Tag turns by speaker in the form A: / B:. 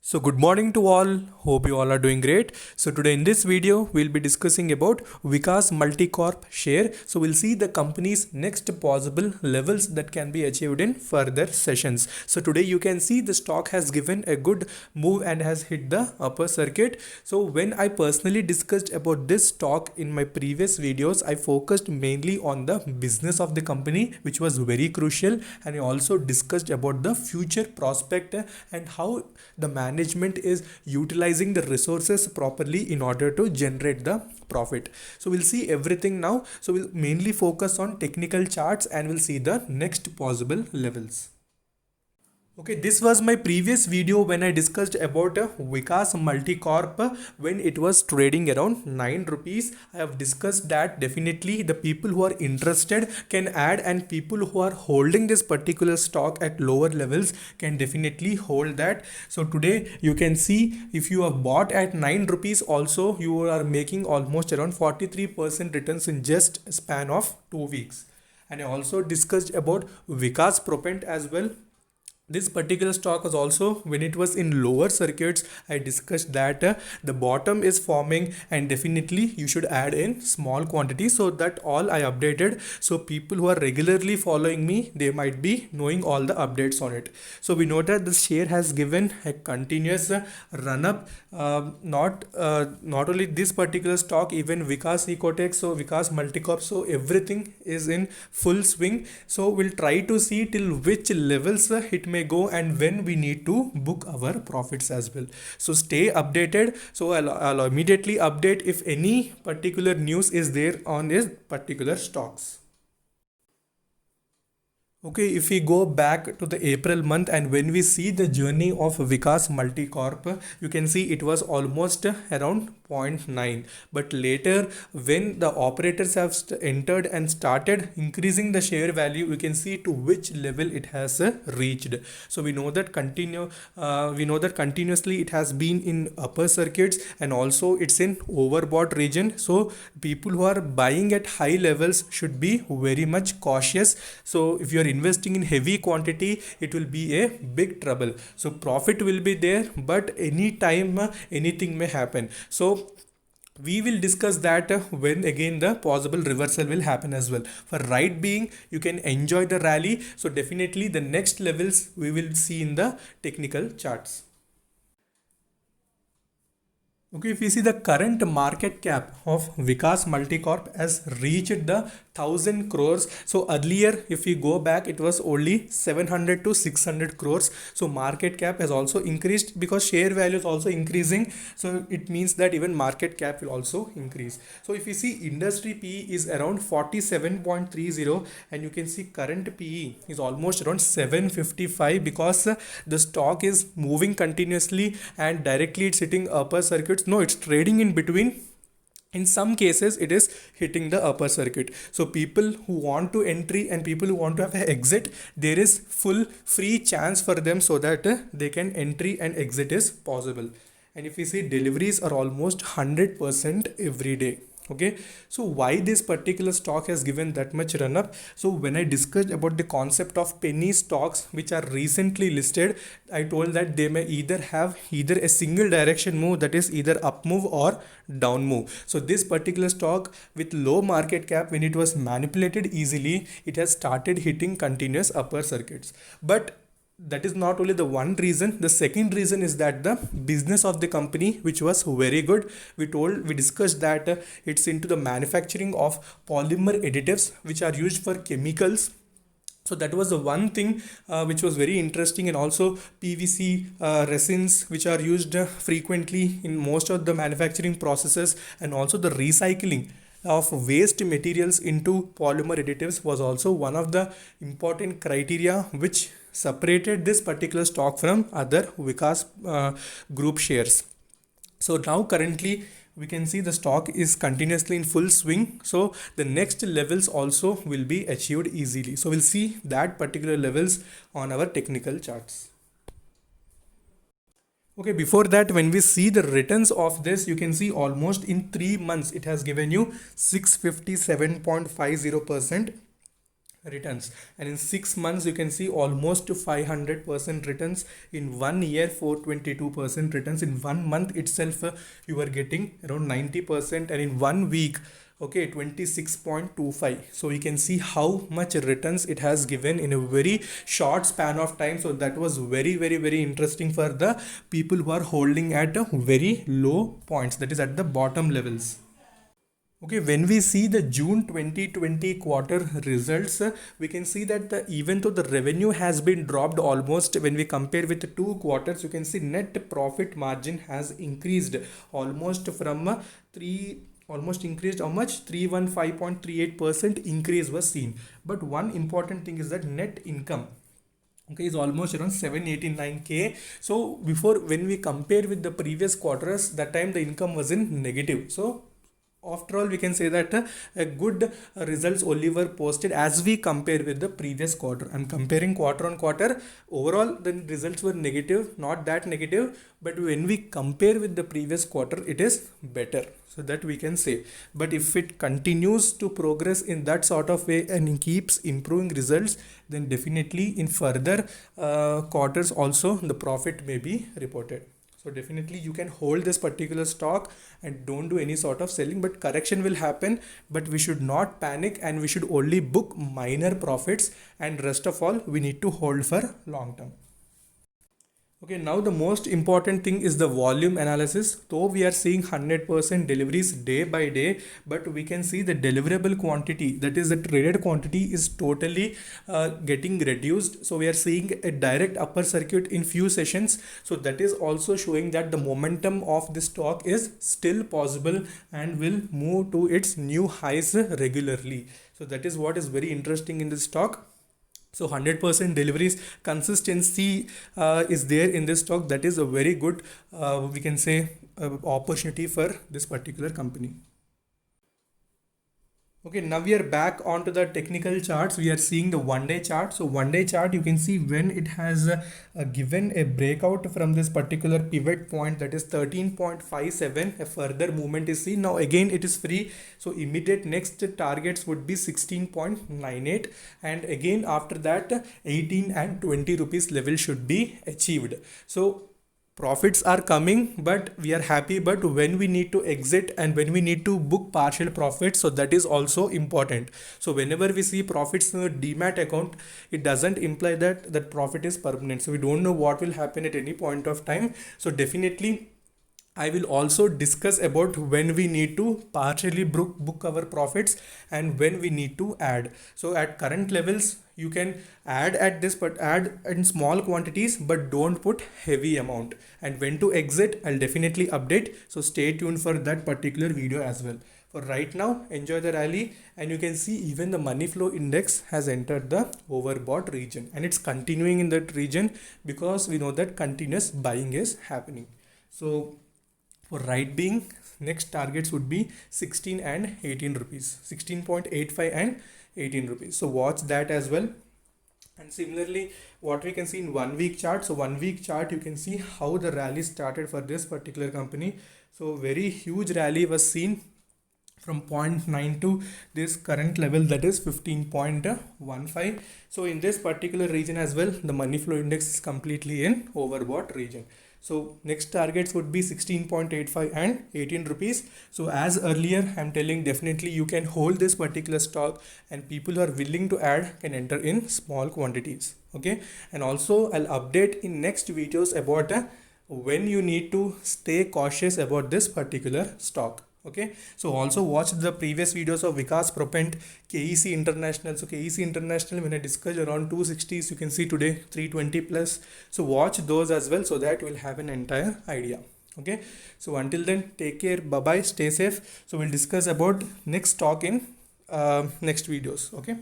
A: So good morning to all. Hope you all are doing great. So today in this video we'll be discussing about Vikas Multicorp share. So we'll see the company's next possible levels that can be achieved in further sessions. So today you can see the stock has given a good move and has hit the upper circuit. So when I personally discussed about this stock in my previous videos, I focused mainly on the business of the company, which was very crucial, and I also discussed about the future prospect and how the management is utilizing the resources properly in order to generate the profit. So we'll see everything now. So we'll mainly focus on technical charts and we'll see the next possible levels. Okay, this was my previous video when I discussed about Vikas Multicorp when it was trading around 9 rupees. I have discussed that definitely the people who are interested can add, and people who are holding this particular stock at lower levels can definitely hold that. So today you can see if you have bought at 9 rupees also, you are making almost around 43% returns in just a span of 2 weeks. And I also discussed about Vikas Propent as well. This particular stock was also, when it was in lower circuits, I discussed that the bottom is forming and definitely you should add in small quantities. So that all I updated, so people who are regularly following me, they might be knowing all the updates on it. So we know that the share has given a continuous run up, not only this particular stock, even Vikas Ecotech, so Vikas Multicorp, so everything is in full swing. So we'll try to see till which levels it may go and when we need to book our profits as well. So stay updated. So I'll immediately update if any particular news is there on this particular stocks. Okay, if we go back to the April month and when we see the journey of Vikas Multicorp, you can see it was almost around 0.9. But later, when the operators have entered and started increasing the share value, you can see to which level it has reached. So we know that continuously it has been in upper circuits and also it's in overbought region. So people who are buying at high levels should be very much cautious. So if you are investing in heavy quantity, it will be a big trouble. So profit will be there, but anytime anything may happen. So we will discuss that when again the possible reversal will happen as well. For right being, you can enjoy the rally. So definitely the next levels we will see in the technical charts. Okay, if you see the current market cap of Vikas Multicorp has reached the 1000 crores. So earlier, if we go back, it was only 700 to 600 crores. So market cap has also increased because share value is also increasing. So it means that even market cap will also increase. So if you see industry PE is around 47.30 and you can see current PE is almost around 755 because the stock is moving continuously and directly it's hitting upper circuits. No, it's trading in between. In some cases it is hitting the upper circuit. So people who want to entry and people who want to have an exit, there is full free chance for them so that they can entry and exit is possible. And if we see, deliveries are almost 100% every day. Okay, so why this particular stock has given that much run up? So when I discussed about the concept of penny stocks which are recently listed, I told that they may either have either a single direction move, that is either up move or down move. So this particular stock with low market cap, when it was manipulated easily, it has started hitting continuous upper circuits. But that is not only the one reason. The second reason is that the business of the company, which was very good, we discussed that it's into the manufacturing of polymer additives which are used for chemicals. So that was the one thing which was very interesting. And also PVC resins which are used frequently in most of the manufacturing processes, and also the recycling of waste materials into polymer additives was also one of the important criteria which separated this particular stock from other Vikas group shares. So now currently we can see the stock is continuously in full swing. So the next levels also will be achieved easily. So we'll see that particular levels on our technical charts. Okay, before that, when we see the returns of this, you can see almost in 3 months it has given you 657.50%. returns, and in 6 months you can see almost 500% returns. In 1 year 422% returns. In 1 month itself you are getting around 90%, and in 1 week, okay, 26.25. so you can see how much returns it has given in a very short span of time. So that was very, very, very interesting for the people who are holding at very low points, that is at the bottom levels. Okay, when we see the June 2020 quarter results, we can see that even though the revenue has been dropped almost, when we compare with the 2 quarters, you can see net profit margin has increased almost from 3 almost increased how much, 315.38% increase was seen. But one important thing is that net income, okay, is almost around 789k. So before, when we compare with the previous quarters, that time the income was in negative. So after all, we can say that a good results only were posted as we compare with the previous quarter. I'm comparing quarter on quarter. Overall, the results were negative, not that negative, but when we compare with the previous quarter, it is better. So that we can say. But if it continues to progress in that sort of way and keeps improving results, then definitely in further quarters also the profit may be reported. So definitely you can hold this particular stock and don't do any sort of selling, but correction will happen, but we should not panic and we should only book minor profits, and rest of all we need to hold for long term. Okay, now the most important thing is the volume analysis. Though we are seeing 100% deliveries day by day, but we can see the deliverable quantity, that is the traded quantity, is totally getting reduced. So we are seeing a direct upper circuit in few sessions. So that is also showing that the momentum of the stock is still possible and will move to its new highs regularly. So that is what is very interesting in this stock. So 100% deliveries consistency is there in this stock. That is a very good, we can say, opportunity for this particular company. Okay, now we are back onto the technical charts. We are seeing the 1 day chart. So 1 day chart, you can see when it has given a breakout from this particular pivot point, that is 13.57, a further movement is seen. Now again it is free, so immediate next targets would be 16.98, and again after that 18 and 20 rupees level should be achieved. So profits are coming, but we are happy, but when we need to exit and when we need to book partial profits, so that is also important. So whenever we see profits in the demat account, it doesn't imply that that profit is permanent. So we don't know what will happen at any point of time. So definitely I will also discuss about when we need to partially book our profits and when we need to add. So at current levels, you can add at this, but add in small quantities, but don't put heavy amount. And when to exit, I'll definitely update. So stay tuned for that particular video as well. For right now, enjoy the rally, and you can see even the money flow index has entered the overbought region, and it's continuing in that region because we know that continuous buying is happening. So for right being, next targets would be 16 and 18 rupees, 16.85 and 18 rupees. So watch that as well. And similarly, what we can see in 1 week chart. So 1 week chart, you can see how the rally started for this particular company. So very huge rally was seen from 0.9 to this current level, that is 15.15. So in this particular region as well, the money flow index is completely in overbought region. So next targets would be 16.85 and 18 rupees. So as earlier I'm telling, definitely you can hold this particular stock, and people who are willing to add can enter in small quantities. Okay, and also I'll update in next videos about when you need to stay cautious about this particular stock. Okay, so also watch the previous videos of Vikas Propent, KEC International. So KEC International, when I discussed around 260s, you can see today 320 plus. So watch those as well, so that we'll have an entire idea. Okay, so until then, take care, bye bye, stay safe. So we'll discuss about next stock in next videos. Okay.